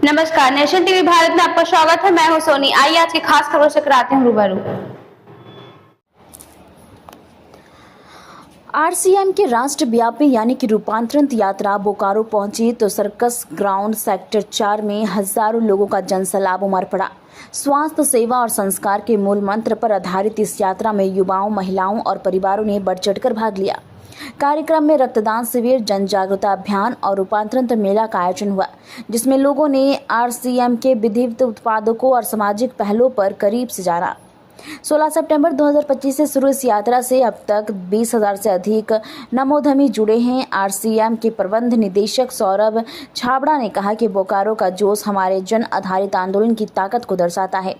नमस्कार, nation TV Bharat में आपका स्वागत है। मैं हूं सोनी। आइए आज की खास खबरों से कराते हैं रूबरू। आरसीएम की राष्ट्रव्यापी यानी कि रूपांतरण यात्रा बोकारो पहुंची तो सर्कस ग्राउंड सेक्टर 4 में हजारों लोगों का जनसैलाब उमड़ पड़ा। स्वास्थ्य सेवा और संस्कार के मूल मंत्र पर आधारित इस यात्रा में युवाओं, महिलाओं और परिवारों ने बढ़ चढ़कर भाग लिया। कार्यक्रम में रक्तदान शिविर, जन जागरूकता अभियान और रूपांतरण मेला का आयोजन हुआ, जिसमें लोगों ने आरसीएम के विविध उत्पादकों और सामाजिक पहलों पर करीब से जाना। 16 सितंबर 2025 से शुरू इस यात्रा से अब तक 20,000 से अधिक नमोधमी जुड़े हैं। आरसीएम के प्रबंध निदेशक सौरभ छाबड़ा ने कहा कि बोकारो का जोश हमारे जन आधारित आंदोलन की ताकत को दर्शाता है।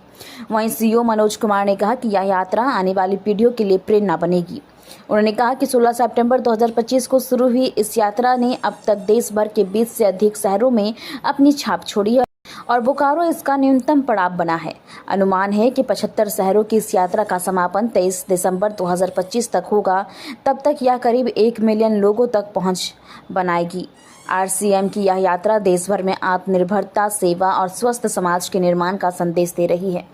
वहीं सीईओ मनोज कुमार ने कहा कि यह यात्रा आने वाली पीढ़ियों के लिए प्रेरणा बनेगी। उन्होंने कहा कि 16 सितंबर 2025 को शुरू हुई इस यात्रा ने अब तक देश भर के 20 से अधिक शहरों में अपनी छाप छोड़ी है और बोकारो इसका न्यूनतम पड़ाव बना है। अनुमान है कि 75 शहरों की इस यात्रा का समापन 23 दिसंबर 2025 तक होगा। तब तक यह करीब 1 मिलियन लोगों तक पहुंच बनाएगी। आरसीएम की यह यात्रा देश भर में आत्मनिर्भरता, सेवा और स्वस्थ समाज के निर्माण का संदेश दे रही है।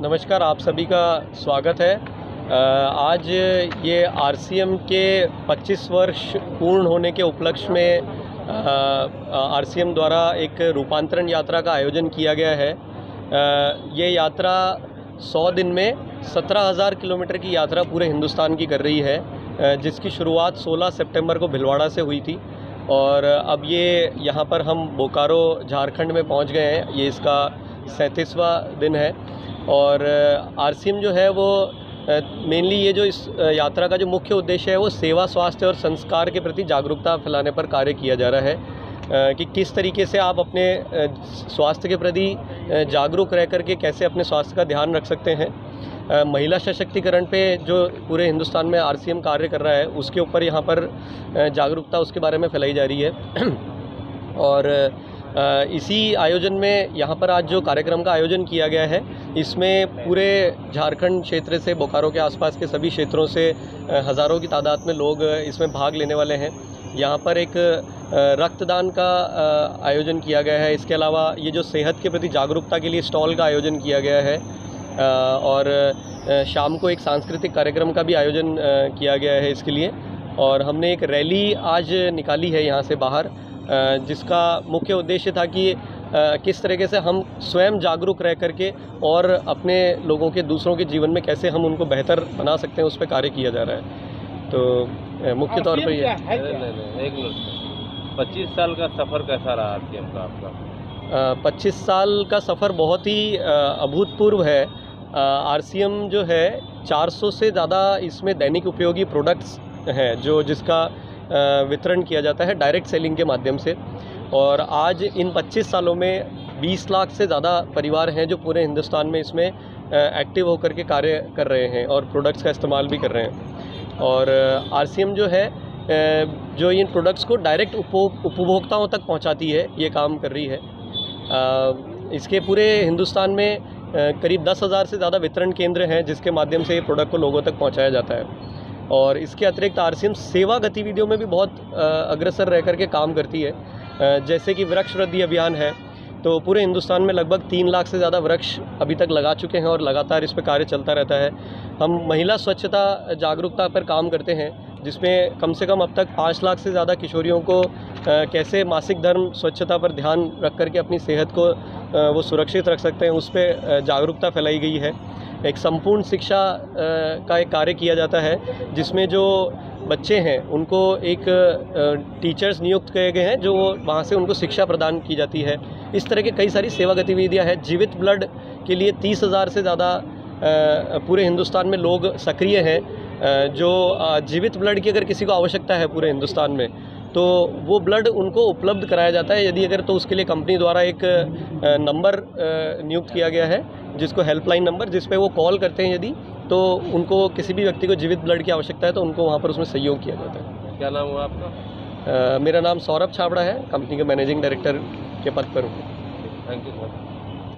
नमस्कार, आप सभी का स्वागत है। आज ये आरसीएम के 25 वर्ष पूर्ण होने के उपलक्ष्य में आरसीएम द्वारा एक रूपांतरण यात्रा का आयोजन किया गया है। ये यात्रा 100 दिन में 17,000 किलोमीटर की यात्रा पूरे हिंदुस्तान की कर रही है, जिसकी शुरुआत 16 सितंबर को भीलवाड़ा से हुई थी और अब ये यहाँ पर हम बोकारो झारखंड में पहुँच गए हैं। ये इसका 37वां दिन है और आरसीएम जो है वो मेनली ये जो इस यात्रा का जो मुख्य उद्देश्य है वो सेवा, स्वास्थ्य और संस्कार के प्रति जागरूकता फैलाने पर कार्य किया जा रहा है कि किस तरीके से आप अपने स्वास्थ्य के प्रति जागरूक रह करके कैसे अपने स्वास्थ्य का ध्यान रख सकते हैं। महिला सशक्तिकरण पे जो पूरे हिंदुस्तान में आरसीएम कार्य कर रहा है उसके ऊपर यहाँ पर जागरूकता उसके बारे में फैलाई जा रही है। और इसी आयोजन में यहाँ पर आज जो कार्यक्रम का आयोजन किया गया है इसमें पूरे झारखंड क्षेत्र से, बोकारो के आसपास के सभी क्षेत्रों से हज़ारों की तादाद में लोग इसमें भाग लेने वाले हैं। यहाँ पर एक रक्तदान का आयोजन किया गया है। इसके अलावा ये जो सेहत के प्रति जागरूकता के लिए स्टॉल का आयोजन किया गया है और शाम को एक सांस्कृतिक कार्यक्रम का भी आयोजन किया गया है इसके लिए। और हमने एक रैली आज निकाली है यहाँ से बाहर, जिसका मुख्य उद्देश्य था कि किस तरीके से हम स्वयं जागरूक रह करके और अपने लोगों के, दूसरों के जीवन में कैसे हम उनको बेहतर बना सकते हैं, उस पर कार्य किया जा रहा है। तो मुख्य तौर पर ये 25 साल का सफ़र कैसा रहा आरसीएम का आपका? 25 साल का सफ़र बहुत ही अभूतपूर्व है। आरसीएम जो है 400 से ज़्यादा इसमें दैनिक उपयोगी प्रोडक्ट्स हैं जिसका वितरण किया जाता है डायरेक्ट सेलिंग के माध्यम से। और आज इन 25 सालों में 20 लाख से ज़्यादा परिवार हैं जो पूरे हिंदुस्तान में इसमें एक्टिव होकर के कार्य कर रहे हैं और प्रोडक्ट्स का इस्तेमाल भी कर रहे हैं। और आरसीएम जो है जो इन प्रोडक्ट्स को डायरेक्ट उपभोक्ताओं तक पहुंचाती है, ये काम कर रही है। इसके पूरे हिंदुस्तान में करीब 10,000 से ज़्यादा वितरण केंद्र हैं जिसके माध्यम से ये प्रोडक्ट को लोगों तक पहुँचाया जाता है। और इसके अतिरिक्त आरसीएम सेवा गतिविधियों में भी बहुत अग्रसर रह करके काम करती है। जैसे कि वृक्ष वृद्धि अभियान है, तो पूरे हिंदुस्तान में लगभग 3 लाख से ज़्यादा वृक्ष अभी तक लगा चुके हैं और लगातार इस पर कार्य चलता रहता है। हम महिला स्वच्छता जागरूकता पर काम करते हैं, जिसमें कम से कम अब तक 5 लाख से ज़्यादा किशोरियों को कैसे मासिक धर्म स्वच्छता पर ध्यान रख करके अपनी सेहत को वो सुरक्षित रख सकते हैं, उस पर जागरूकता फैलाई गई है। एक संपूर्ण शिक्षा का एक कार्य किया जाता है जिसमें जो बच्चे हैं उनको एक टीचर्स नियुक्त किए गए हैं जो वहाँ से उनको शिक्षा प्रदान की जाती है। इस तरह के कई सारी सेवा गतिविधियाँ हैं। जीवित ब्लड के लिए 30,000 से ज़्यादा पूरे हिंदुस्तान में लोग सक्रिय हैं। जो जीवित ब्लड की अगर किसी को आवश्यकता है पूरे हिंदुस्तान में, तो वो ब्लड उनको उपलब्ध कराया जाता है। यदि अगर तो उसके लिए कंपनी द्वारा एक नंबर नियुक्त किया गया है जिसको हेल्पलाइन नंबर, जिस पे वो कॉल करते हैं यदि तो उनको किसी भी व्यक्ति को जीवित ब्लड की आवश्यकता है तो उनको वहाँ पर उसमें सहयोग किया जाता है। क्या नाम हुआ आपका? मेरा नाम सौरभ छाबड़ा है, कंपनी के मैनेजिंग डायरेक्टर के पद पर हूँ। Thank you sir.